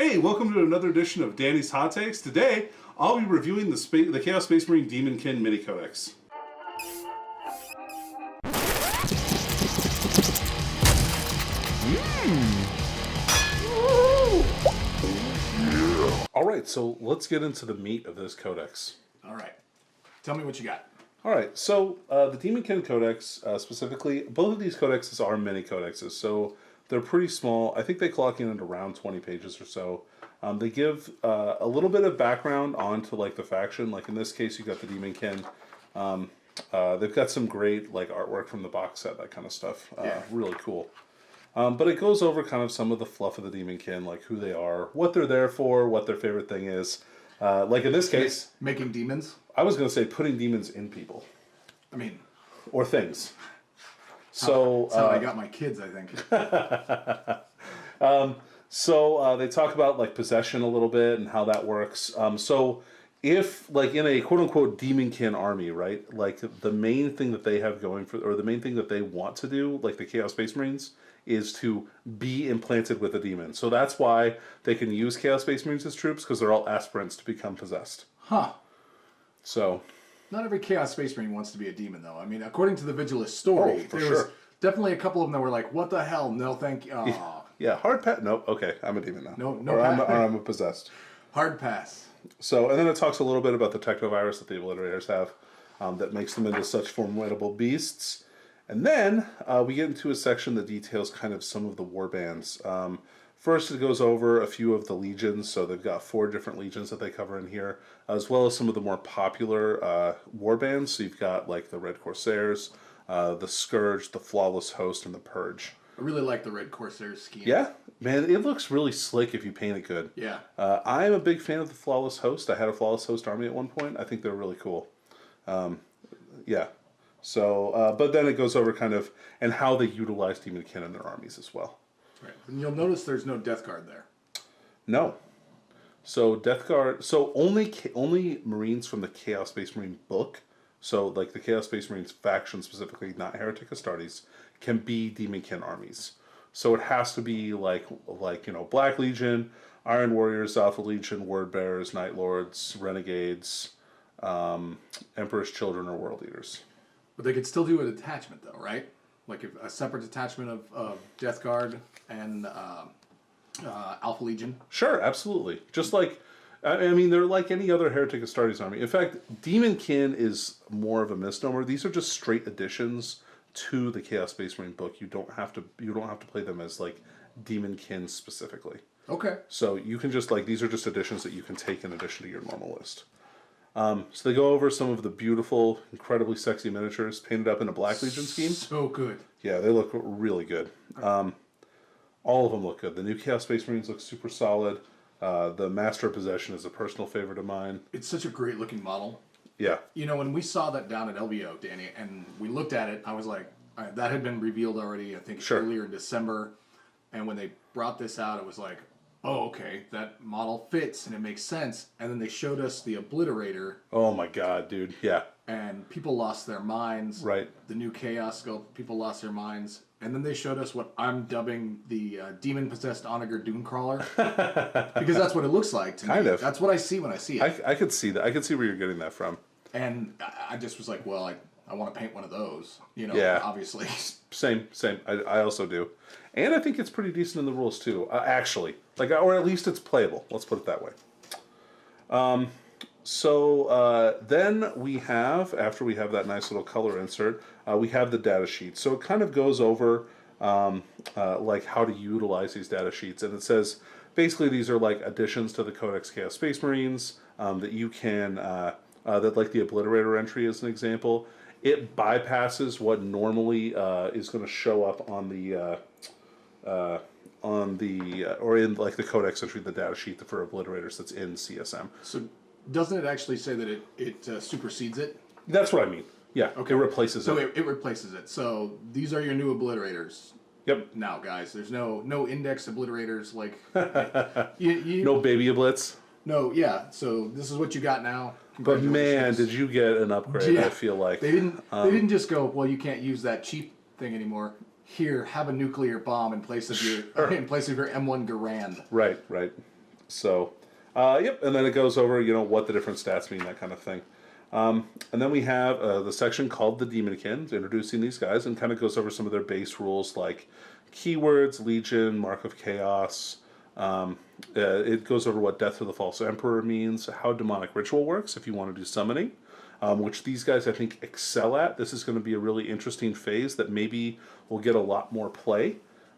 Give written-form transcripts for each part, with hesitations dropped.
Hey, welcome to another edition of Danny's Hot Takes. Today, I'll be reviewing the Chaos Space Marine Daemonkin Mini codex. Alright, so let's get into the meat of this codex. Alright, tell me what you got. Alright, so the Daemonkin codex, specifically, both of these codexes are mini codexes, so they're pretty small. I think they clock in at around 20 pages or so. They give a little bit of background onto like the faction. Like in this case, you got the Daemonkin. They've got some great like artwork from the box set, that kind of stuff. Really cool. But it goes over kind of some of the fluff of the Daemonkin, like who they are, what they're there for, what their favorite thing is. Like in this case, making demons. I was going to say putting demons in people. I mean, or things. So that's how I got my kids, I think. So they talk about like possession a little bit and how that works. So if like in a quote unquote Daemonkin army, right? Like the main thing that they have going for, or the main thing that they want to do, like the Chaos Space Marines, is to be implanted with a demon. So that's why they can use Chaos Space Marines as troops, because they're all aspirants to become possessed. Huh. So. Not every Chaos Space Marine wants to be a demon, though. I mean, according to the Vigilist story, there was definitely a couple of them that were like, what the hell? No, thank you. Oh. Yeah, hard pass. Nope. Okay, I'm a demon now. No, or I'm a possessed. Hard pass. So, and then it talks a little bit about the technovirus that the obliterators have that makes them into such formidable beasts. And then we get into a section that details kind of some of the war bands. First, it goes over a few of the legions. So they've got 4 different legions that they cover in here, as well as some of the more popular war bands. So you've got like the Red Corsairs, the Scourge, the Flawless Host, and the Purge. I really like the Red Corsairs scheme. Yeah, man, it looks really slick if you paint it good. Yeah. I'm a big fan of the Flawless Host. I had a Flawless Host army at one point. I think they're really cool. Yeah. So, but then it goes over kind of, and how they utilize Daemonkin in their armies as well. Right. And you'll notice there's no Death Guard there. No. So Death Guard, so only Marines from the Chaos Space Marine book, so like the Chaos Space Marines faction specifically, not Heretic Astartes, can be Daemonkin armies. So it has to be like you know, Black Legion, Iron Warriors, Alpha Legion, Word Bearers, Night Lords, Renegades, Emperor's Children, or World Eaters. But they could still do a detachment, though, right? Like a separate detachment of Death Guard and Alpha Legion. Sure, absolutely. Just like, I mean, they're like any other Heretic Astartes army. In fact, Daemonkin is more of a misnomer. These are just straight additions to the Chaos Space Marine book. You don't have to play them as like Daemonkin specifically. Okay. So you can just like, these are just additions that you can take in addition to your normal list. So they go over some of the beautiful, incredibly sexy miniatures painted up in a Black Legion scheme. So good. Yeah, they look really good. All of them look good. The new Chaos Space Marines look super solid. The Master of Possession is a personal favorite of mine. It's such a great looking model. Yeah. You know, when we saw that down at LVO, Danny, and we looked at it, I was like, that had been revealed already, I think, earlier in December. And when they brought this out, it was like, oh, okay, that model fits and it makes sense. And then they showed us the Obliterator. Oh my god, dude. Yeah. And people lost their minds. Right. The new Chaos Scope, people lost their minds. And then they showed us what I'm dubbing the demon-possessed Onager Dooncrawler. Because that's what it looks like to me. Kind of. That's what I see when I see it. I could see that. I could see where you're getting that from. And I just was like, well, I want to paint one of those. You know, yeah. Obviously. Same. I also do. And I think it's pretty decent in the rules, too. Actually. Like, or at least it's playable. Let's put it that way. So then we have, after we have that nice little color insert, we have the data sheet. So it kind of goes over like how to utilize these data sheets. And it says, basically these are like additions to the Codex Chaos Space Marines that you can, that like the Obliterator entry is an example. It bypasses what normally is going to show up on the or in like the Codex entry, the data sheet for Obliterators that's in CSM. So doesn't it actually say that it supersedes it? That's what I mean. Yeah, okay. It replaces it. So it replaces it. So these are your new Obliterators. Yep. Now, guys, there's no index Obliterators like... no baby Oblits? No, yeah. So this is what you got now. But man, did you get an upgrade, yeah. I feel like. They didn't just go, well, you can't use that cheap thing anymore. Here, have a nuclear bomb in place of your M1 Garand. Right, right. So, yep, and then it goes over, what the different stats mean, that kind of thing. And then we have the section called the Daemonkin, introducing these guys, and kind of goes over some of their base rules like keywords, Legion, Mark of Chaos. It goes over what Death of the False Emperor means, how demonic ritual works if you want to do summoning, which these guys I think excel at. This is going to be a really interesting phase that maybe will get a lot more play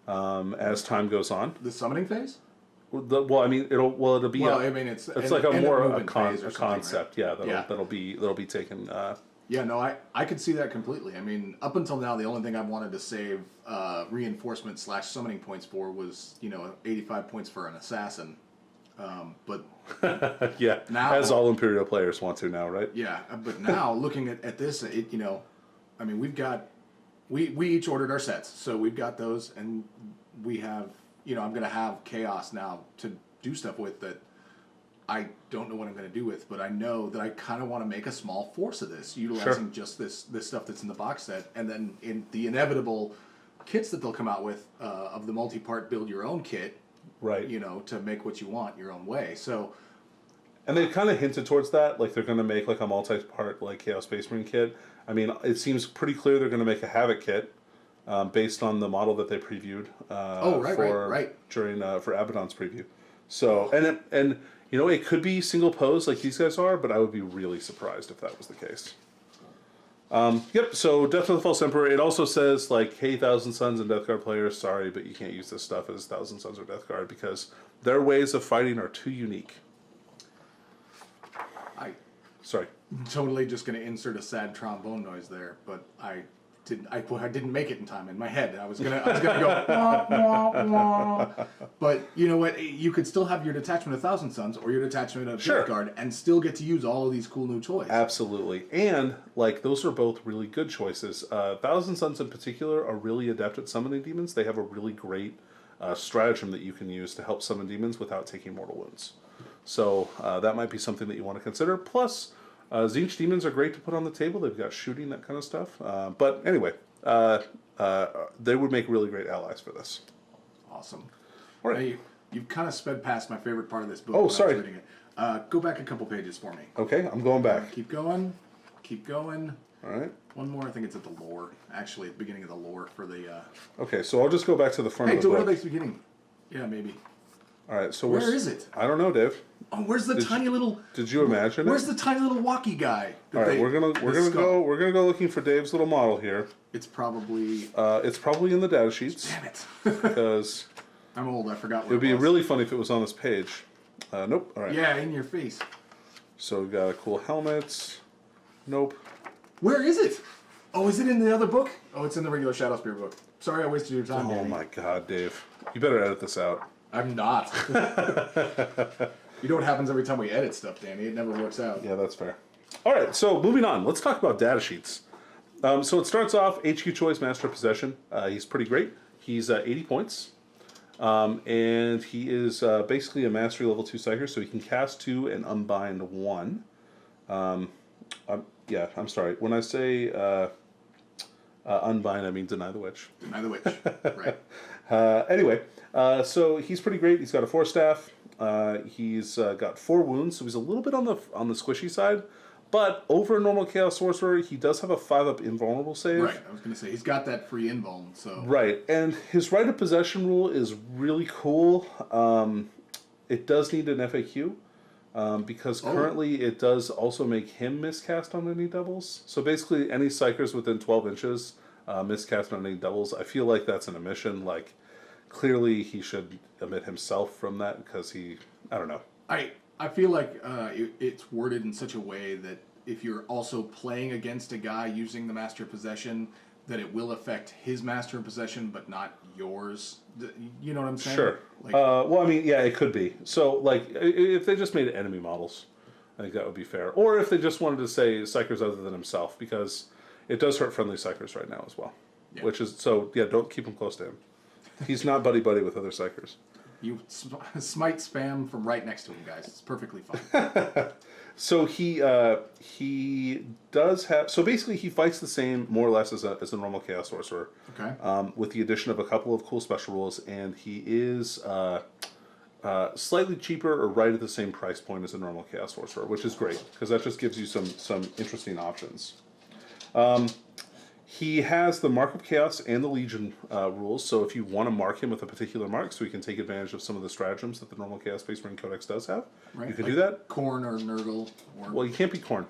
as time goes on. The summoning phase? Well, I mean, it'll be. Well, I mean, it's like a more a right? concept, yeah. That'll be taken. Yeah, no, I could see that completely. I mean, up until now, the only thing I've wanted to save reinforcement / summoning points for was 85 points for an assassin. But yeah, now, as all Imperial players want to now, right? Yeah, but now looking at this, I mean, we each ordered our sets, so we've got those, and we have. I'm going to have chaos now to do stuff with that I don't know what I'm going to do with, but I know that I kind of want to make a small force of this, utilizing just this stuff that's in the box set, and then in the inevitable kits that they'll come out with of the multi-part build your own kit, right? To make what you want your own way. So, and they kind of hinted towards that, like they're going to make like a multi-part like Chaos Space Marine kit. I mean, it seems pretty clear they're going to make a Havoc kit. Based on the model that they previewed during for Abaddon's preview. So and it could be single pose like these guys are, but I would be really surprised if that was the case. Yep. So Death of the False Emperor. It also says like, hey, Thousand Sons and Death Guard players, sorry, but you can't use this stuff as Thousand Sons or Death Guard because their ways of fighting are too unique. Sorry. Totally just going to insert a sad trombone noise there, but I didn't make it in time in my head. I was gonna go wah, wah, wah. But you know what? You could still have your detachment of Thousand Sons or your detachment of Death Guard and still get to use all of these cool new toys. Absolutely. And like those are both really good choices. Thousand Sons in particular are really adept at summoning demons. They have a really great stratagem that you can use to help summon demons without taking mortal wounds. So that might be something that you want to consider. Plus, Tzeentch demons are great to put on the table. They've got shooting, that kind of stuff. But anyway, they would make really great allies for this. Awesome. All right. Now you've kind of sped past my favorite part of this book. Oh, sorry. Reading it. Go back a couple pages for me. Okay, I'm going back. Keep going. Keep going. All right. One more. I think it's at the lore. Actually, at the beginning of the lore for the... Okay, so I'll just go back to the front of the book. Hey, to the beginning. Yeah, maybe. All right, so where is it? I don't know, Dave. Oh, where's the tiny little? Did you imagine Where's the tiny little walkie guy? All right, we're gonna go looking for Dave's little model here. It's probably in the data sheets. Damn it! Because I'm old. I forgot. It would be really funny if it was on this page. Nope. All right. Yeah, in your face. So we've got a cool helmet. Nope. Where is it? Oh, is it in the other book? Oh, it's in the regular Shadowspear book. Sorry, I wasted your time. Oh Danny. My God, Dave! You better edit this out. I'm not. You know what happens every time we edit stuff, Danny? It never works out. Yeah, that's fair. All right, so moving on. Let's talk about data sheets. So it starts off, HQ Choice, Master of Possession. He's pretty great. He's 80 points. And he is basically a Mastery Level 2 Psyker, so he can cast 2 and Unbind 1. Yeah, I'm sorry. When I say Unbind, I mean Deny the Witch. Deny the Witch, right. Anyway, so he's pretty great. He's got a 4-staff. He's got 4 wounds, so he's a little bit on the squishy side. But over a normal Chaos Sorcerer, he does have a 5-up invulnerable save. Right, I was going to say, he's got that free invuln, so... Right, and his Right of Possession rule is really cool. It does need an FAQ, because currently it does also make him miscast on any doubles. So basically, any Psychers within 12 inches miscast on any doubles. I feel like that's an omission. Like, clearly he should omit himself from that, because he... I don't know. I feel like it's worded in such a way that if you're also playing against a guy using the Master of Possession, that it will affect his Master of Possession, but not yours. You know what I'm saying? Sure. Like, well, I mean, yeah, it could be. So, like, if they just made it enemy models, I think that would be fair. Or if they just wanted to say Psychers other than himself, because it does hurt friendly Psychers right now as well. Yeah. Which is, so, yeah, don't keep him close to him. He's not buddy-buddy with other Psychers. You smite spam from right next to him, guys. It's perfectly fine. So he does have... So basically he fights the same, more or less, as a normal Chaos Sorcerer. Okay. With the addition of a couple of cool special rules, and he is slightly cheaper or right at the same price point as a normal Chaos Sorcerer, which is great because that just gives you some interesting options. He has the Mark of Chaos and the Legion rules, so if you want to mark him with a particular mark so he can take advantage of some of the stratagems that the normal Chaos Space Marine Codex does have, you can do that. Korn or Nurgle. Well, you can't be Korn.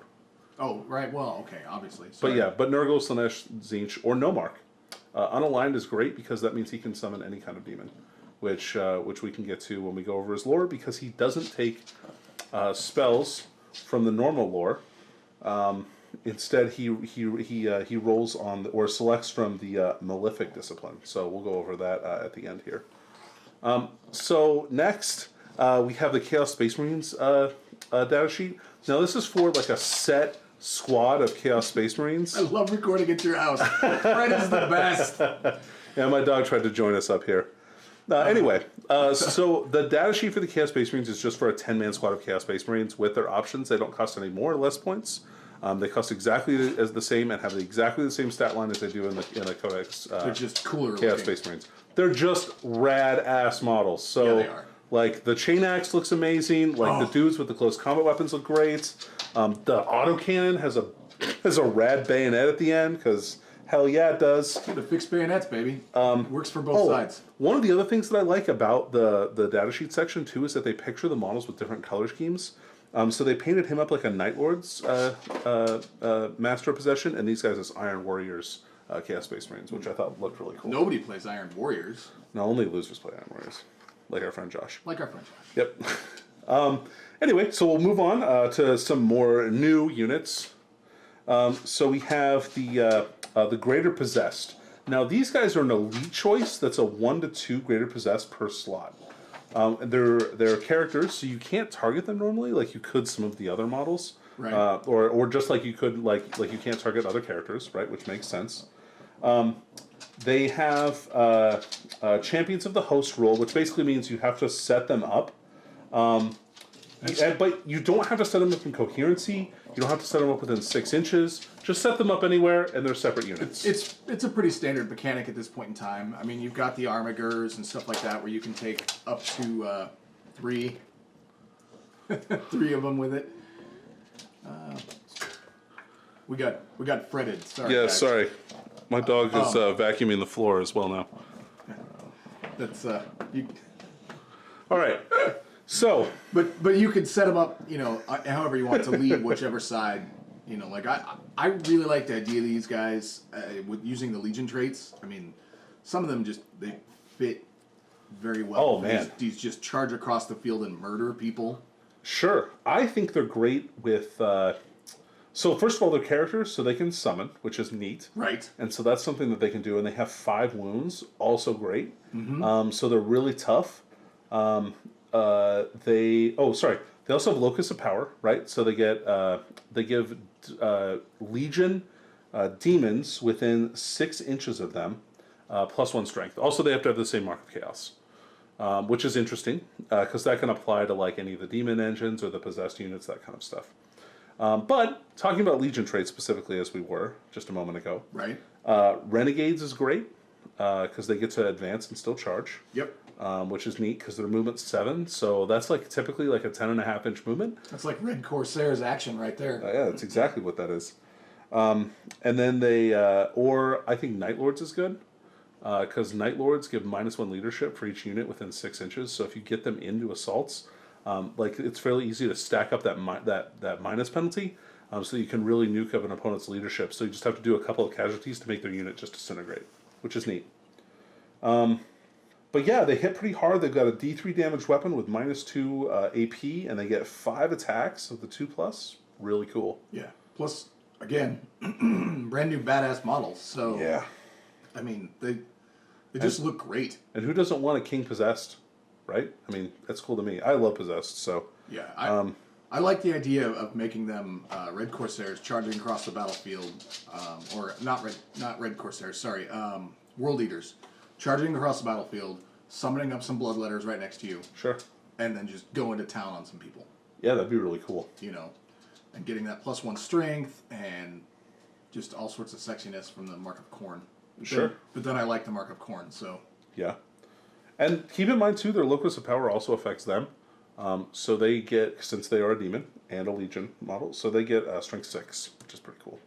Oh, right. Well, okay, obviously. Sorry. But Nurgle, Slanesh, Tzeentch, or no mark. Unaligned is great because that means he can summon any kind of demon, which we can get to when we go over his lore, because he doesn't take spells from the normal lore. Instead, he rolls on or selects from the Malefic discipline. So we'll go over that at the end here. So next, we have the Chaos Space Marines data sheet. Now this is for like a set squad of Chaos Space Marines. I love recording at your house. Fred is the best. Yeah, my dog tried to join us up here. Anyway, so the data sheet for the Chaos Space Marines is just for a 10-man squad of Chaos Space Marines with their options. They don't cost any more or less points. They cost exactly as the same and have exactly the same stat line as they do in the Codex. They're just cooler Chaos looking. Space Marines. They're just rad ass models. So, yeah, they are. Like the chain axe looks amazing. Like the dudes with the close combat weapons look great. The autocannon has a rad bayonet at the end because hell yeah it does. The fixed bayonets, baby. Works for both sides. One of the other things that I like about the data sheet section too is that they picture the models with different color schemes. So they painted him up like a Night Lord's Master of Possession, and these guys as Iron Warriors Chaos Space Marines, which I thought looked really cool. Nobody plays Iron Warriors. No, only losers play Iron Warriors. Like our friend Josh. Like our friend Josh. Yep. Anyway, so we'll move on to some more new units. So we have the Greater Possessed. Now these guys are an elite choice. That's a 1 to 2 Greater Possessed per slot. They're characters, so you can't target them normally, like you could some of the other models, right? Or just like you could like you can't target other characters, right? Which makes sense. They have Champions of the Host rule, which basically means you have to set them up. But you don't have to set them up in coherency. You don't have to set them up within 6 inches. Just set them up anywhere, and they're separate units. It's a pretty standard mechanic at this point in time. I mean, you've got the Armigers and stuff like that, where you can take up to 3 of them with it. We got fretted. Sorry. Yeah, guys. sorry. My dog is vacuuming the floor as well now. That's you. All right. So, but you could set them up, you know, however you want to lead whichever side. You know, like I really like the idea of these guys with using the Legion traits. I mean, some of them they fit very well. Oh man, these just charge across the field and murder people. Sure, I think they're great with. So first of all, they're characters, so they can summon, which is neat. Right. And so that's something that they can do, and they have 5 wounds, also great. Mm-hmm. So they're really tough. They also have Locus of Power, right? So they give Legion demons within 6 inches of them, +1 strength. Also, they have to have the same Mark of Chaos, which is interesting because that can apply to like any of the demon engines or the possessed units, that kind of stuff. But talking about Legion traits specifically, as we were just a moment ago, right? Renegades is great because they get to advance and still charge. Yep. Which is neat because their movement's 7, so that's like typically like a 10.5-inch movement. That's like Red Corsair's action right there. Yeah, that's exactly what that is. And then they, or I think Night Lords is good because Night Lords give -1 leadership for each unit within 6 inches. So if you get them into assaults, like it's fairly easy to stack up that minus penalty, so you can really nuke up an opponent's leadership. So you just have to do a couple of casualties to make their unit just disintegrate, which is neat. But yeah, they hit pretty hard. They've got a D3 damage weapon with -2 AP, and they get 5 attacks with the 2+. Really cool. Yeah. Plus, again, brand new badass models. So yeah, I mean they just look great. And who doesn't want a King Possessed, right? I mean, that's cool to me. I love Possessed, so yeah. I like the idea of making them Red Corsairs charging across the battlefield, or not Red Corsairs. Sorry, World Eaters. Charging across the battlefield, summoning up some bloodletters right next to you. Sure. And then just going to town on some people. Yeah, that'd be really cool. You know, and getting that +1 strength and just all sorts of sexiness from the Mark of Khorne. Sure. But then I like the Mark of Khorne, so. Yeah. And keep in mind too, their locus of power also affects them. So they get, since they are a demon and a legion model, so they get strength 6, which is pretty cool.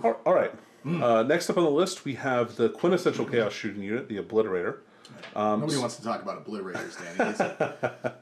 All right. Next up on the list, we have the quintessential chaos shooting unit, the Obliterator. Nobody wants to talk about obliterators, Danny.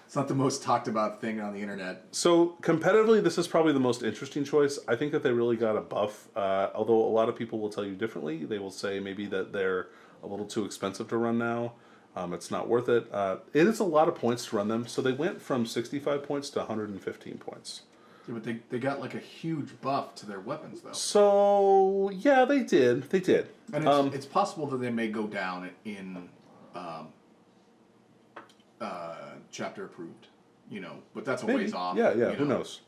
It's not the most talked about thing on the internet. So competitively, this is probably the most interesting choice. I think that they really got a buff. Although a lot of people will tell you differently. They will say maybe that they're a little too expensive to run now. It's not worth it. It is a lot of points to run them. So they went from 65 points to 115 points. Yeah, but they got like a huge buff to their weapons, though. So, yeah, they did. They did. And it's possible that they may go down in chapter approved, but that's a Maybe. ways off. Yeah, who knows?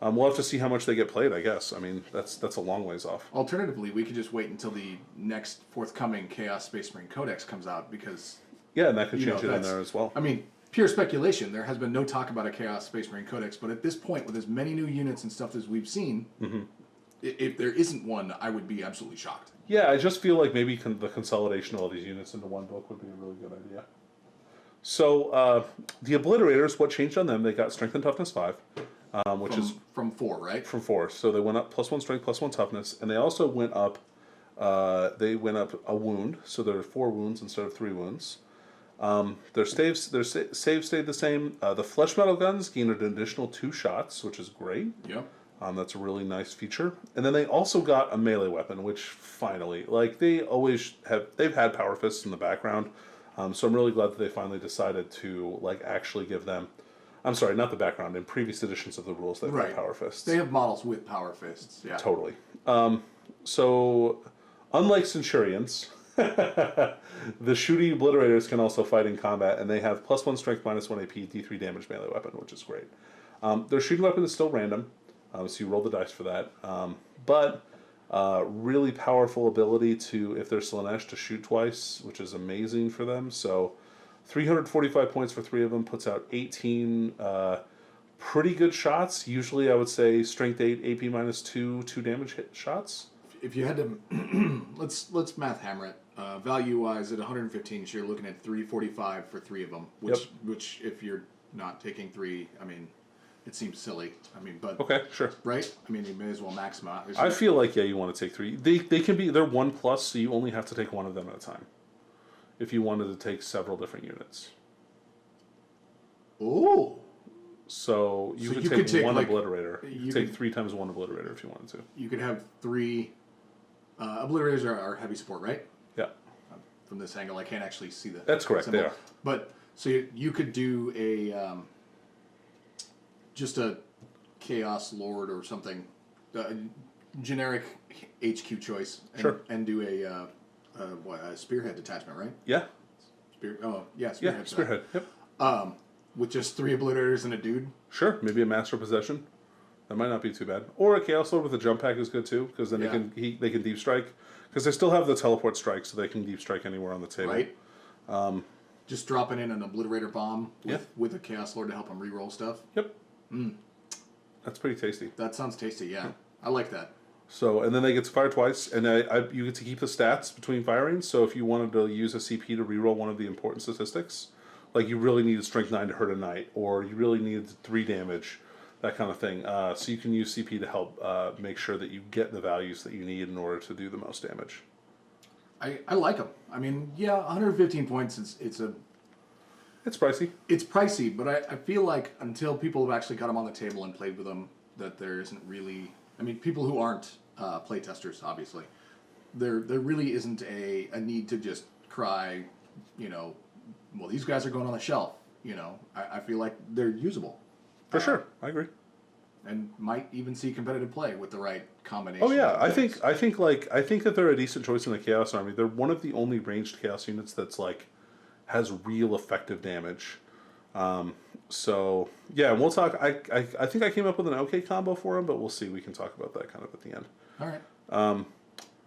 We'll have to see how much they get played, I guess. I mean, that's a long ways off. Alternatively, we could just wait until the next forthcoming Chaos Space Marine Codex comes out, because... Yeah, and that could change it in there as well. I mean, pure speculation. There has been no talk about a Chaos Space Marine Codex, but at this point, with as many new units and stuff as we've seen, if there isn't one, I would be absolutely shocked. Yeah, I just feel like maybe the consolidation of all these units into one book would be a really good idea. So, the Obliterators, what changed on them? They got Strength and Toughness 5, which is... From 4, right? From 4. So they went up +1 Strength, +1 Toughness, and they also went up... a wound, so there are 4 wounds instead of 3 wounds. Their saves stayed the same. The flesh metal guns gained an additional 2 shots, which is great. Yep. That's a really nice feature. And then they also got a melee weapon, which finally, they've had power fists in the background. So I'm really glad that they finally decided to actually give them. I'm sorry, not the background. In previous editions of the rules, they've had power fists. They have models with power fists. Yeah. Totally. So unlike Centurions. The shooty Obliterators can also fight in combat, and they have +1 strength, -1 AP, D3 damage melee weapon, which is great. Their shooting weapon is still random, so you roll the dice for that. But really powerful ability to, if they're Slanesh, to shoot twice, which is amazing for them. So 345 points for 3 of them puts out 18 pretty good shots. Usually I would say strength 8, AP -2, 2 damage hit shots. If you had to, let's math hammer it. Value wise, at 115, so you're looking at 345 for 3 of them. Which if you're not taking 3, I mean, it seems silly. I mean, but okay, sure, right? I mean, you may as well max them out. I feel like you want to take 3. They can be, they're 1+, so you only have to take one of them at a time. If you wanted to take several different units. Oh. So you could take one Obliterator. You could take 3 times 1 Obliterator if you wanted to. You could have 3. Obliterators are heavy support, right? Yeah. From this angle, I can't actually see the. That's correct. symbol. They are. But so you could do a just a Chaos Lord or something, generic HQ choice, and do a Spearhead detachment, right? Yeah. Spearhead. Spearhead. Yep. With just 3 Obliterators and a dude. Sure, maybe a Master of Possession. That might not be too bad. Or a Chaos Lord with a jump pack is good too, because then they can deep strike. Because they still have the teleport strike, so they can deep strike anywhere on the table. Right. Just dropping in an Obliterator bomb with a Chaos Lord to help them reroll stuff. Yep. That's pretty tasty. That sounds tasty. Yeah, I like that. So, and then they get to fire twice, and you get to keep the stats between firings. So if you wanted to use a CP to reroll one of the important statistics, like you really needed Strength 9 to hurt a knight, or you really needed 3 damage, that kind of thing. So you can use CP to help make sure that you get the values that you need in order to do the most damage. I like them. I mean, 115 points. It's pricey. It's pricey, but I feel like until people have actually got them on the table and played with them, that there isn't really. I mean, people who aren't playtesters, obviously, there really isn't a need to just cry, well, these guys are going on the shelf. I feel like they're usable. For sure, I agree. And might even see competitive play with the right combination. Oh yeah, I think that they're a decent choice in the Chaos Army. They're one of the only ranged Chaos units that's has real effective damage. So yeah, we'll talk. I think I came up with an okay combo for them, but we'll see. We can talk about that kind of at the end. All right.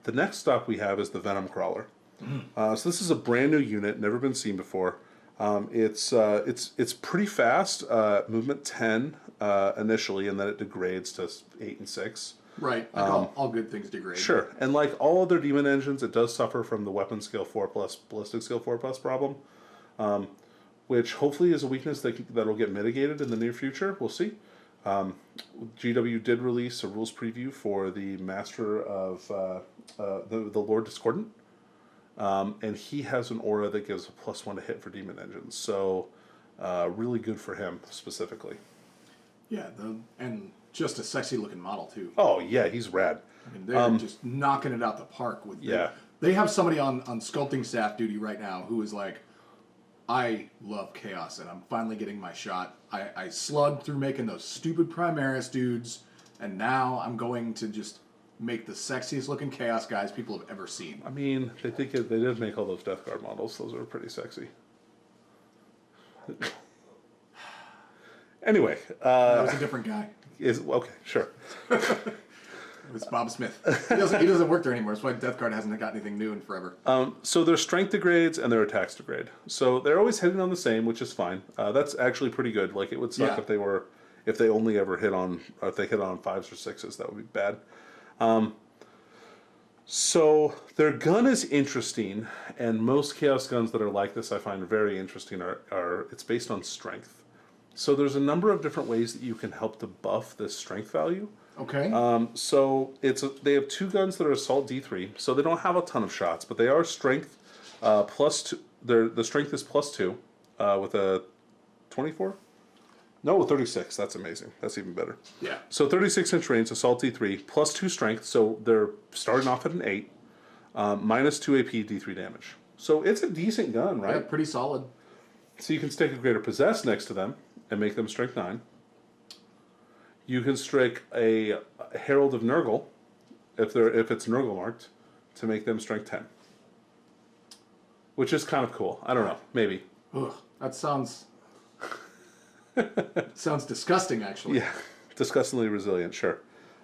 The next stop we have is the Venom Crawler. So this is a brand new unit, never been seen before. It's pretty fast. Movement 10 initially, and then it degrades to 8 and 6. Right. Like all good things degrade. Sure. And like all other demon engines, it does suffer from the weapon skill 4 plus, ballistic skill 4 plus problem, which hopefully is a weakness that'll get mitigated in the near future. We'll see. GW did release a rules preview for the Master of the Lord Discordant, and he has an aura that gives a +1 to hit for demon engines. So really good for him specifically. Yeah, and just a sexy looking model too. Oh yeah, he's rad. I mean, they're just knocking it out the park with. They have somebody on sculpting staff duty right now who is like, I love chaos, and I'm finally getting my shot. I slugged through making those stupid Primaris dudes, and now I'm going to just make the sexiest looking chaos guys people have ever seen. I mean, they did make all those Death Guard models. Those are pretty sexy. Anyway, that was a different guy. Okay, sure. It's Bob Smith. He doesn't work there anymore. That's why Death Guard hasn't got anything new in forever. So their strength degrades and their attacks degrade. So they're always hitting on the same, which is fine. That's actually pretty good. Like it would suck if they only ever hit on, or if they hit on 5s or 6s, that would be bad. So their gun is interesting, and most Chaos guns that are like this I find very interesting are it's based on strength. So there's a number of different ways that you can help to buff this strength value. Okay. So they have 2 guns that are assault D3, so they don't have a ton of shots, but they are strength +2. The strength is +2 with a 24. No, 36. That's amazing. That's even better. Yeah. So 36-inch range, assault D3, +2 strength. So they're starting off at an 8, -2 AP D3 damage. So it's a decent gun, right? Yeah, pretty solid. So you can stick a Greater Possess next to them and make them strength 9. You can stick a Herald of Nurgle, if it's Nurgle marked, to make them strength 10. Which is kind of cool. I don't know, maybe. Ugh, that sounds disgusting, actually. Yeah, disgustingly resilient. Sure.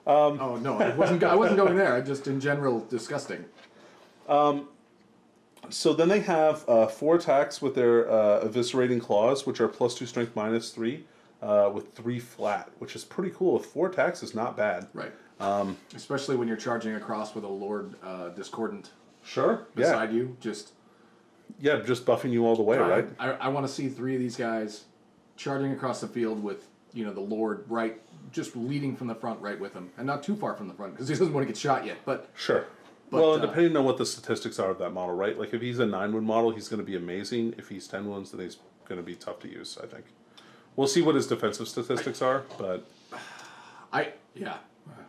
Oh no, I wasn't going there. Just in general, disgusting. So then they have 4 attacks with their eviscerating claws, which are +2 strength -3. With 3 flat, which is pretty cool. With 4 attacks is not bad. Right. Especially when you're charging across with a Lord Discordant. Sure. Beside you, just buffing you all the way, right? I want to see 3 of these guys charging across the field with the Lord just leading from the front right with him, and not too far from the front because he doesn't want to get shot yet. But sure. Well, depending on what the statistics are of that model, right? Like if he's a 9-wound model, he's going to be amazing. If he's 10 wounds, then he's going to be tough to use, I think. We'll see what his defensive statistics are, but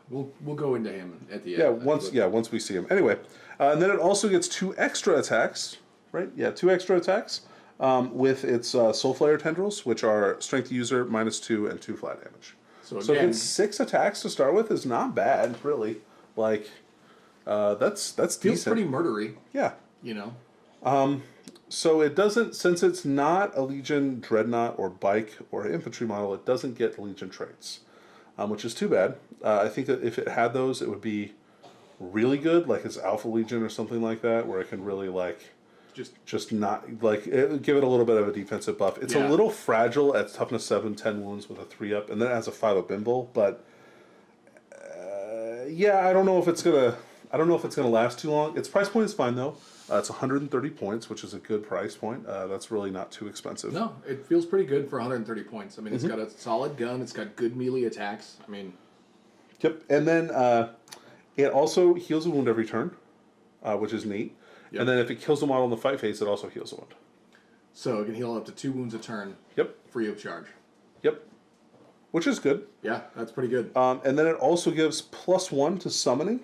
we'll go into him at the end. Once we see him. Anyway, and then it also gets 2 extra attacks, right? Yeah, 2 extra attacks with its Soul Flare tendrils, which are strength user -2 and 2 flat damage. So again, it's 6 attacks to start with is not bad, really. Like that's feels decent. Pretty murdery. Yeah. So it doesn't, since it's not a Legion Dreadnought or Bike or infantry model, it doesn't get Legion traits, which is too bad. I think that if it had those, it would be really good, like it's Alpha Legion or something like that, where it can really just not give it a little bit of a defensive buff. It's a little fragile at toughness 7, 10 wounds with a 3-up, and then it has a 5-up Bimble, but I don't know if it's gonna last too long. Its price point is fine though. It's 130 points, which is a good price point. That's really not too expensive. No, it feels pretty good for 130 points. I mean, it's got a solid gun. It's got good melee attacks. I mean... Yep, and then it also heals a wound every turn, which is neat. Yep. And then if it kills a model in the fight phase, it also heals a wound. So it can heal up to 2 wounds a turn. Yep. Free of charge. Yep. Which is good. Yeah, that's pretty good. And then it also gives +1 to summoning.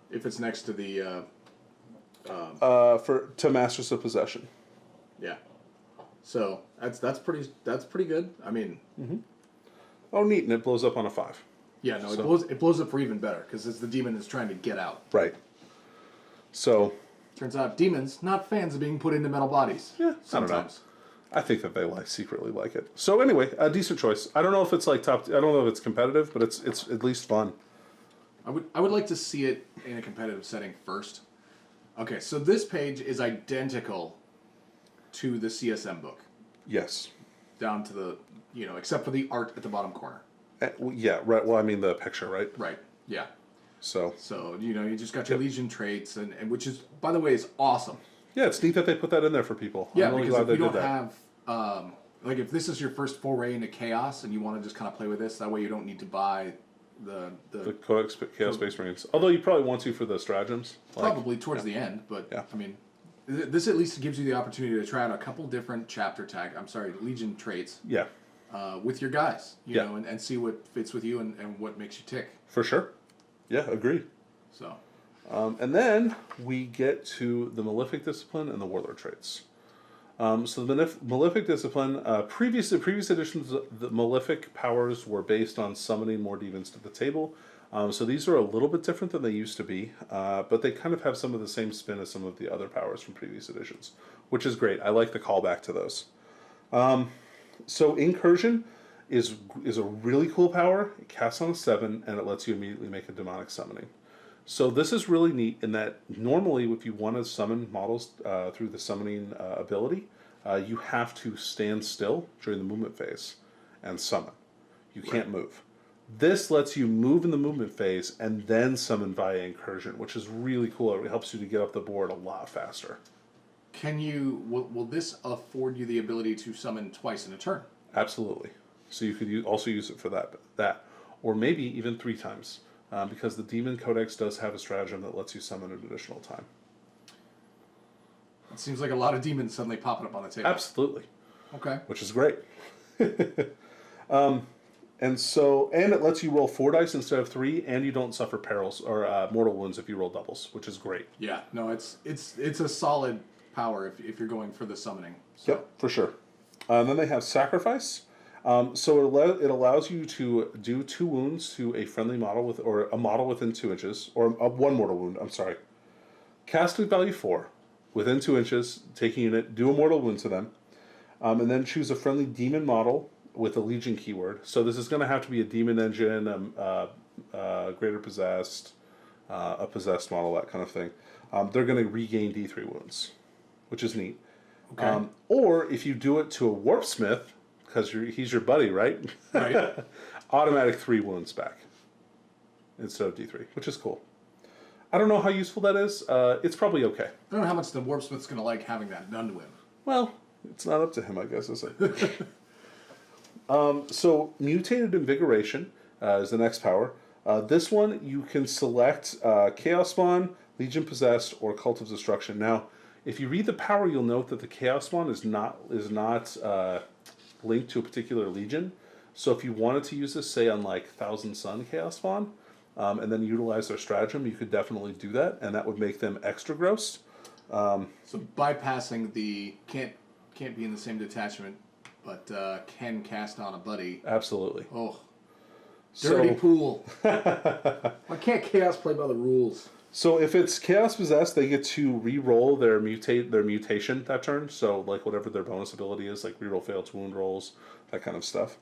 If it's next to the... to Masters of Possession. Yeah. So that's pretty good. I mean. Oh, neat, and it blows up on a 5. Yeah, no, it blows up for even better because it's the demon that's trying to get out. Right. So. Turns out demons not fans of being put into metal bodies. Yeah, sometimes. I think that they secretly like it. So anyway, a decent choice. I don't know if it's like top. I don't know if it's competitive, but it's at least fun. I would like to see it in a competitive setting first. Okay, so this page is identical to the CSM book. Yes. Down to the, except for the art at the bottom corner. Yeah, right. Well, I mean the picture, right? Right. Yeah. So you just got your Legion traits, and which is, by the way, is awesome. Yeah, it's neat that they put that in there for people. Yeah, I'm really because glad if they you did don't that. have, like if this is your first foray into Chaos and you want to just kind of play with this, that way you don't need to buy the Codex Chaos Space Marines. Although you probably want to for the stratagems. Probably towards the end, but I mean, this at least gives you the opportunity to try out a couple different Legion traits. Yeah. With your guys, you know, and see what fits with you and what makes you tick. For sure. Yeah, agree. So. And then we get to the Malefic Discipline and the Warlord traits. So the Malefic Discipline, previous editions, the Malefic powers were based on summoning more demons to the table. So these are a little bit different than they used to be, but they kind of have some of the same spin as some of the other powers from previous editions, which is great. I like the callback to those. So Incursion is a really cool power. It casts on a 7, and it lets you immediately make a demonic summoning. So this is really neat in that normally if you want to summon models through the summoning ability, you have to stand still during the movement phase and summon. You can't move. This lets you move in the movement phase and then summon via Incursion, which is really cool. It helps you to get up the board a lot faster. Will this afford you the ability to summon twice in a turn? Absolutely. So you could also use it for that, or maybe even 3 times, because the Demon Codex does have a stratagem that lets you summon an additional time. It seems like a lot of demons suddenly popping up on the table. Absolutely. Okay. Which is great. And it lets you roll 4 dice instead of 3, and you don't suffer perils or mortal wounds if you roll doubles, which is great. Yeah. No, it's a solid power if you're going for the summoning. So. Yep, for sure. Then they have Sacrifice. So it allows you to do 2 wounds to a friendly model or a model within 2 inches, or 1 mortal wound. I'm sorry. Casting value 4 within 2 inches. Take a unit, do a mortal wound to them, and then choose a friendly demon model with a Legion keyword. So this is going to have to be a demon engine, greater possessed, a possessed model, that kind of thing. They're going to regain D3 wounds, which is neat. Okay. Or if you do it to a Warpsmith, because he's your buddy, right? Right. Automatic 3 wounds back instead of D3, which is cool. I don't know how useful that is. It's probably okay. I don't know how much the Warpsmith's going to like having that done to him. Well, it's not up to him, I guess, is it? So Mutated Invigoration is the next power. This one, you can select Chaos Spawn, Legion Possessed, or Cult of Destruction. Now, if you read the power, you'll note that the Chaos Spawn is not linked to a particular Legion. So if you wanted to use this, say, on like Thousand Sun Chaos Spawn, and then utilize their stratagem, you could definitely do that, and that would make them extra gross. So bypassing the can't be in the same detachment, but can cast on a buddy. Absolutely. Oh, dirty pool. Why can't Chaos play by the rules? So if it's Chaos Possessed, they get to re-roll their mutation that turn. So like whatever their bonus ability is, like re-roll failed wound rolls, that kind of stuff.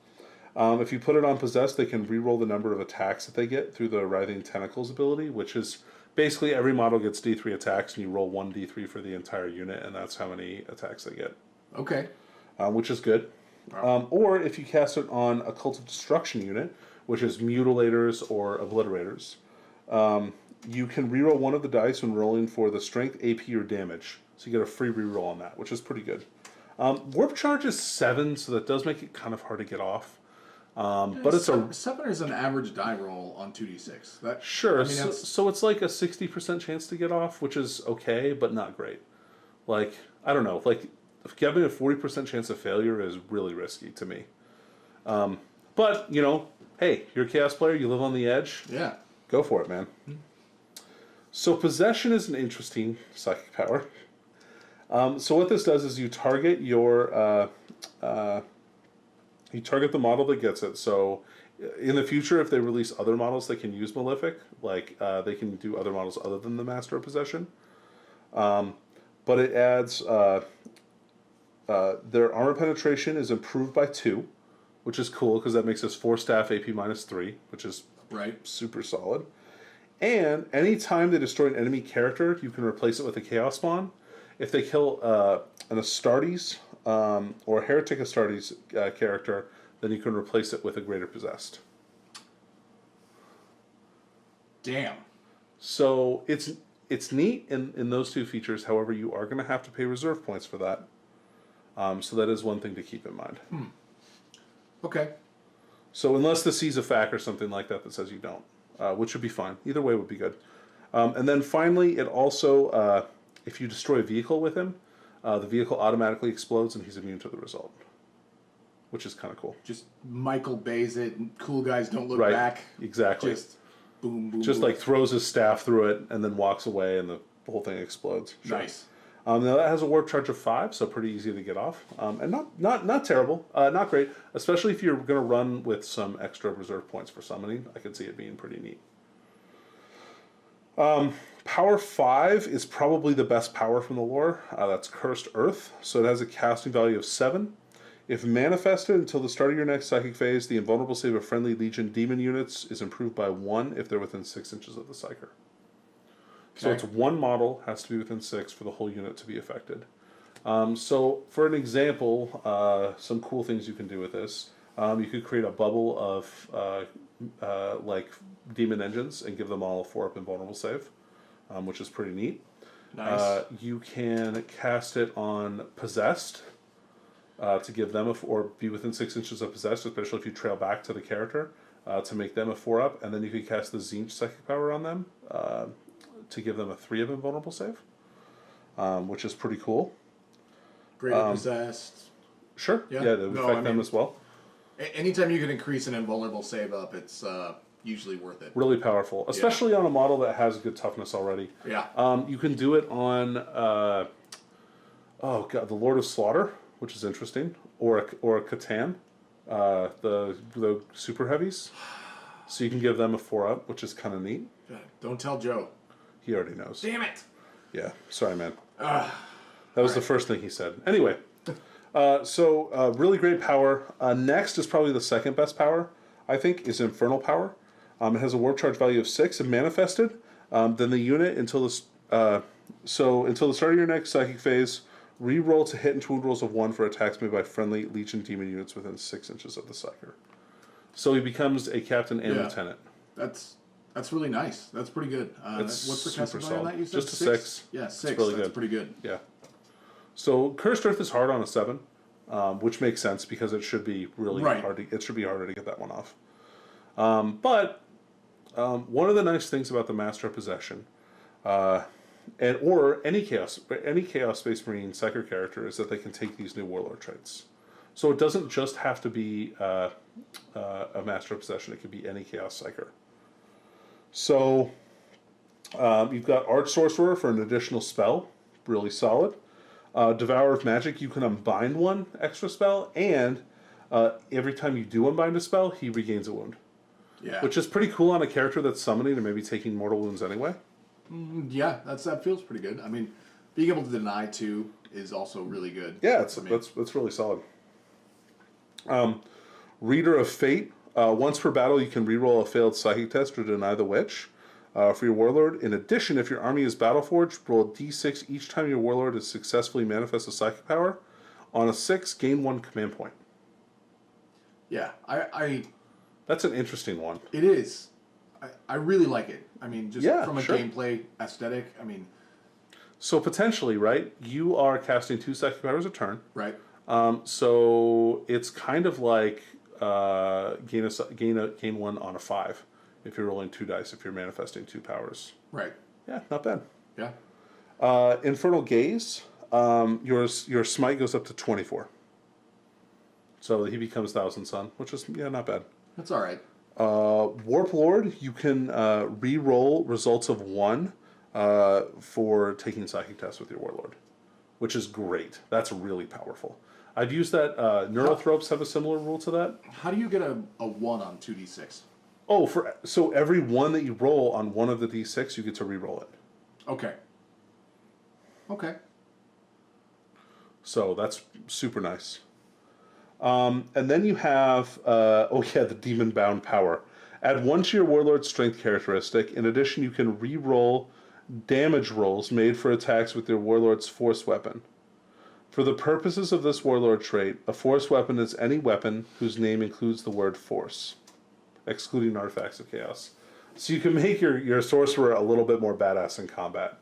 If you put it on Possessed, they can re-roll the number of attacks that they get through the Writhing Tentacles ability, which is basically every model gets D3 attacks, and you roll 1 D3 for the entire unit, and that's how many attacks they get. Okay. Which is good. Wow. Or if you cast it on a Cult of Destruction unit, which is Mutilators or Obliterators, you can reroll 1 of the dice when rolling for the strength, AP, or damage. So you get a free reroll on that, which is pretty good. Warp Charge is 7, so that does make it kind of hard to get off. But it's 7 is an average die roll on 2d6. That, sure. I mean, so it's like a 60% chance to get off, which is okay, but not great. Like, I don't know. Like, having a 40% chance of failure is really risky to me. But, you know, hey, you're a Chaos player, you live on the edge. Yeah. Go for it, man. Mm-hmm. So Possession is an interesting psychic power. So what this does is you target the model that gets it. So in the future, if they release other models that can use Malefic, like they can do other models other than the Master of Possession. But it adds their armor penetration is improved by 2, which is cool because that makes us 4 staff AP -3, which is super solid. And anytime they destroy an enemy character, you can replace it with a Chaos Spawn. If they kill an Astartes or a Heretic Astartes character, then you can replace it with a Greater Possessed. Damn. So it's neat in those two features. However, you are going to have to pay reserve points for that. So that is one thing to keep in mind. Okay. So unless the sees a fact or something like that that says you don't, which would be fine. Either way would be good. And then finally, it also, if you destroy a vehicle with him, the vehicle automatically explodes and he's immune to the result, which is kind of cool. Just Michael Bay's it. Cool guys don't look Right. back. Exactly. Just boom, boom. Just boom. like throws his staff through it and then walks away and the whole thing explodes. Sure. Nice. Now that has a warp charge of 5, so pretty easy to get off, and not terrible, not great. Especially if you're going to run with some extra reserve points for summoning, I could see it being pretty neat. Power 5 is probably the best power from the lore. That's Cursed Earth, so it has a casting value of 7. If manifested until the start of your next psychic phase, the invulnerable save of friendly Legion demon units is improved by 1 if they're within 6 inches of the psyker. So it's one model, has to be within 6 for the whole unit to be affected. So for an example, some cool things you can do with this. You could create a bubble of like demon engines and give them all a 4-up invulnerable save, which is pretty neat. Nice. You can cast it on Possessed to give them or be within 6 inches of Possessed, especially if you trail back to the character, to make them a 4-up. And then you could cast the Zinch Psychic Power on them to give them a 3-up invulnerable save, which is pretty cool. Greater Possessed. Sure. Yeah, that would affect them as well. Anytime you can increase an invulnerable save up, it's usually worth it. Really powerful, especially on a model that has good toughness already. Yeah. You can do it on, the Lord of Slaughter, which is interesting, or a Catan, the super heavies. So you can give them a 4-up, which is kind of neat. Don't tell Joe. He already knows. Damn it. Yeah, sorry, man. That was the first thing he said. Anyway, so really great power. Next is probably the second best power, I think, is Infernal Power. It has a warp charge value of 6 and manifested. Then the unit until the start of your next psychic phase, re-roll to hit and wound rolls of 1 for attacks made by friendly Legion demon units within 6 inches of the psyker. So he becomes a captain and lieutenant. That's really nice. That's pretty good. What's the casting value on that you said? Just a 6. Yeah, 6. It's really that's good. Pretty good. Yeah. So Cursed Earth is hard on a 7, which makes sense because it should be really hard. It should be harder to get that one off. But one of the nice things about the Master of Possession, or any Chaos Space Marine Psyker character, is that they can take these new Warlord traits. So it doesn't just have to be a Master of Possession. It could be any Chaos Psyker. So you've got Arch Sorcerer for an additional spell, really solid. Devourer of Magic, you can unbind one extra spell, and every time you do unbind a spell, he regains a wound. Yeah. Which is pretty cool on a character that's summoning and maybe taking mortal wounds anyway. Yeah, that feels pretty good. I mean, being able to deny too is also really good. Yeah, that's really solid. Reader of Fate. Once per battle, you can reroll a failed psychic test or deny the witch for your warlord. In addition, if your army is battleforged, roll a d6 each time your warlord has successfully manifest a psychic power. On a 6, gain 1 command point. Yeah, That's an interesting one. It is. I really like it. I mean, just from a gameplay aesthetic, I mean... So potentially, right, you are casting 2 psychic powers a turn. Right. So it's kind of like gain 1 on a 5 if you're rolling 2 dice, if you're manifesting 2 powers. Right. Yeah, not bad. Yeah. Infernal Gaze, your smite goes up to 24. So he becomes Thousand Sun, which is, not bad. That's all right. Warp Lord, you can re-roll results of 1 for taking psychic tests with your Warlord, which is great. That's really powerful. I've used that. Neurothropes have a similar rule to that. How do you get a 1 on 2d6? Oh, so every 1 that you roll on one of the d6, you get to re-roll it. Okay. So that's super nice. And then you have, the Demon Bound Power. Add 1 to your Warlord's Strength characteristic. In addition, you can re-roll damage rolls made for attacks with your Warlord's Force weapon. For the purposes of this Warlord trait, a Force weapon is any weapon whose name includes the word Force, excluding artifacts of chaos. So you can make your sorcerer a little bit more badass in combat,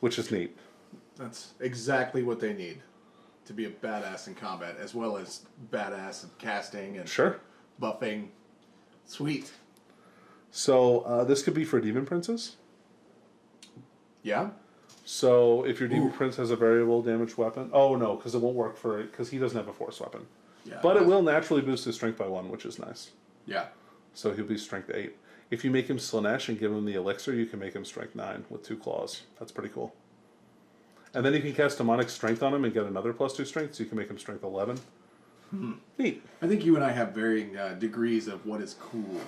which is neat. That's exactly what they need to be a badass in combat, as well as badass in casting and buffing. Sweet. So this could be for demon princes. Yeah. So if your demon prince has a variable damage weapon, oh no, because it won't work for it because he doesn't have a force weapon. Yeah. But it will naturally boost his strength by 1, which is nice. Yeah. So he'll be strength 8. If you make him Slanesh and give him the elixir, you can make him strength 9 with 2 claws. That's pretty cool. And then you can cast demonic strength on him and get another +2 strength, so you can make him strength 11. Neat. I think you and I have varying degrees of what is cool.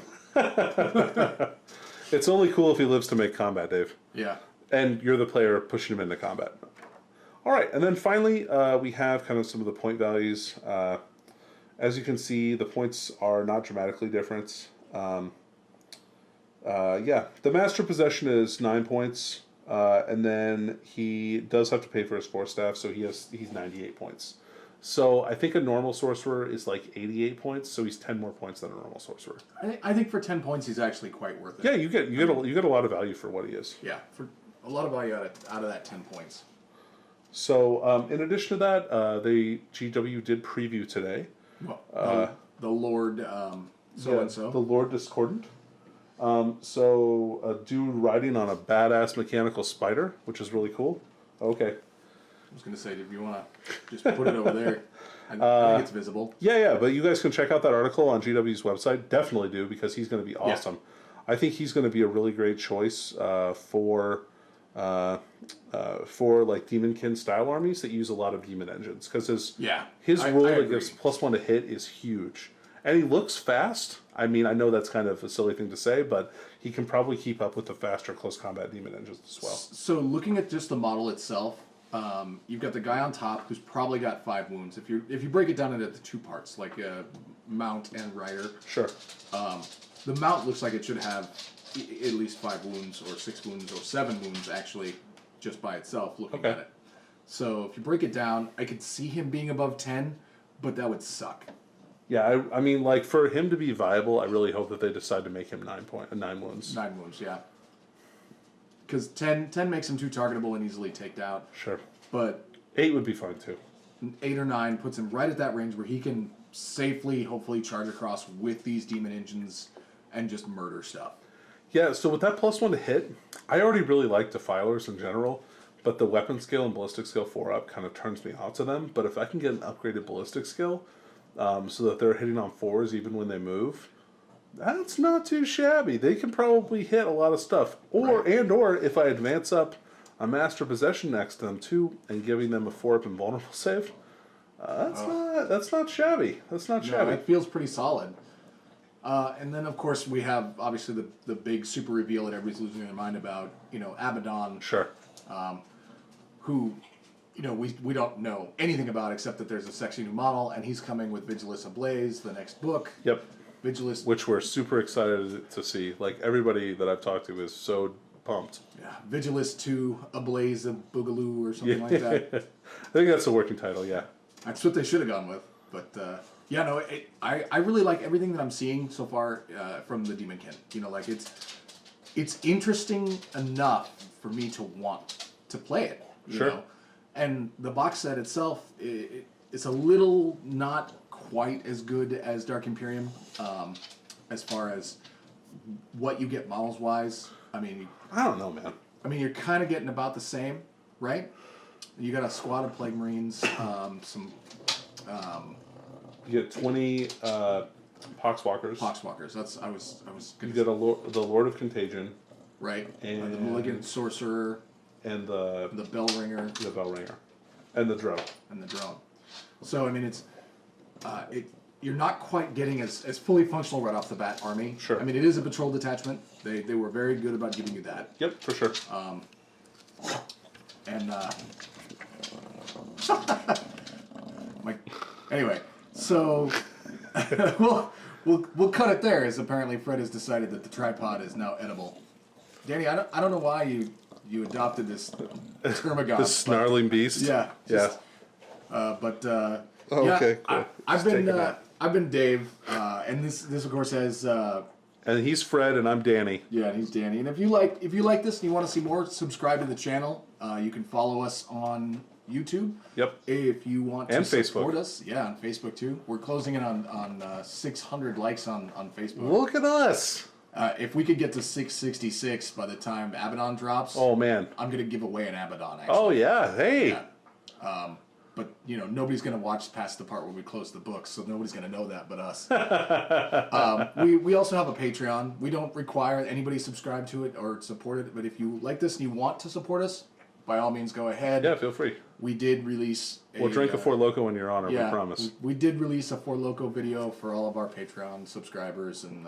It's only cool if he lives to make combat, Dave. Yeah. And you're the player pushing him into combat. All right, and then finally we have kind of some of the point values. As you can see, the points are not dramatically different. Yeah, the Master Possession is 9 points, and then he does have to pay for his Force Staff, so he's 98 points. So I think a normal sorcerer is like 88 points, so he's 10 more points than a normal sorcerer. I think for 10 points, he's actually quite worth it. Yeah, you get a lot of value for what he is. Yeah, for a lot of value out of that 10 points. So in addition to that, the GW did preview today. Well, the Lord so-and-so. The Lord Discordant. So a dude riding on a badass mechanical spider, which is really cool. Okay. I was going to say, if you want to just put it over there, I think it's visible. Yeah, but you guys can check out that article on GW's website. Definitely do, because he's going to be awesome. Yeah. I think he's going to be a really great choice for like Daemonkin style armies that use a lot of demon engines, because his roll that gives +1 to hit is huge, and he looks fast. I mean, I know that's kind of a silly thing to say, but he can probably keep up with the faster close combat demon engines as well. So looking at just the model itself, you've got the guy on top who's probably got 5 wounds. If you break it down into the 2 parts, like mount and rider, sure. The mount looks like it should have at least 5 wounds, or 6 wounds, or 7 wounds actually, just by itself. Looking at it, so if you break it down, I could see him being above 10, but that would suck. Yeah, I mean, like, for him to be viable, I really hope that they decide to make him 9 wounds. 9 wounds, yeah. Because 10 makes him too targetable and easily taken out. Sure. But 8 would be fine too. 8 or 9 puts him right at that range where he can safely, hopefully, charge across with these demon engines and just murder stuff. Yeah, so with that +1 to hit, I already really like Defilers in general, but the weapon skill and ballistic skill 4-up kind of turns me off to them. But if I can get an upgraded ballistic skill, so that they're hitting on 4s even when they move, that's not too shabby. They can probably hit a lot of stuff. Or if I advance up a Master Possession next to them too, and giving them a 4-up invulnerable save, that's not shabby. That's not shabby. It feels pretty solid. And then, of course, we have, obviously, the big super reveal that everybody's losing their mind about, Abaddon. Sure. Who, we don't know anything about except that there's a sexy new model, and he's coming with Vigilus Ablaze, the next book. Yep. Vigilus. Which we're super excited to see. Like, everybody that I've talked to is so pumped. Yeah. Vigilus 2 Ablaze of Boogaloo or something like that. I think that's the working title, yeah. That's what they should have gone with. But, I really like everything that I'm seeing so far from the Daemonkin. It's interesting enough for me to want to play it. You know? And the box set itself, it's a little not quite as good as Dark Imperium, as far as what you get models-wise. I mean... I don't know, man. I mean, you're kind of getting about the same, right? You got a squad of Plague Marines, you get 20 Poxwalkers. Poxwalkers. I was you get the Lord of Contagion. Right. And the Malignant Sorcerer. And the Bellringer. The Bellringer. And the Drone. So, I mean, you're not quite getting as fully functional right off the bat army. Sure. I mean, it is a patrol detachment. They were very good about giving you that. Yep, for sure. Anyway, so we'll cut it there, as apparently Fred has decided that the tripod is now edible. Danny, I don't know why you adopted this Termagant. This snarling beast. Yeah. Okay, cool. I've been Dave, and this of course has And he's Fred, and I'm Danny. Yeah, and he's Danny. And if you like this and you want to see more, subscribe to the channel. You can follow us on YouTube. Yep. If you want to support Facebook. us, yeah, on Facebook too. We're closing in on 600 likes on Facebook. Look at us. If we could get to 666 by the time Abaddon drops, Oh man. I'm gonna give away an Abaddon. Actually. Oh yeah. Hey. Yeah. But nobody's gonna watch past the part where we close the books, so nobody's gonna know that but us. We also have a Patreon. We don't require anybody subscribe to it or support it, but if you like this and you want to support us, by all means go ahead. Yeah, feel free. We did release. We'll drink a Four Loko in your honor. Yeah, we promise. We did release a Four Loko video for all of our Patreon subscribers, and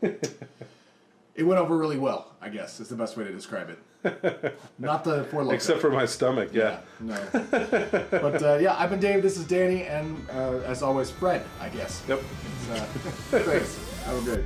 it went over really well. I guess is the best way to describe it. Not the Four Loko. Except for my stomach, yeah. No. But yeah, I've been Dave. This is Danny, and as always, Fred. I guess. Yep. Thanks. Have a good.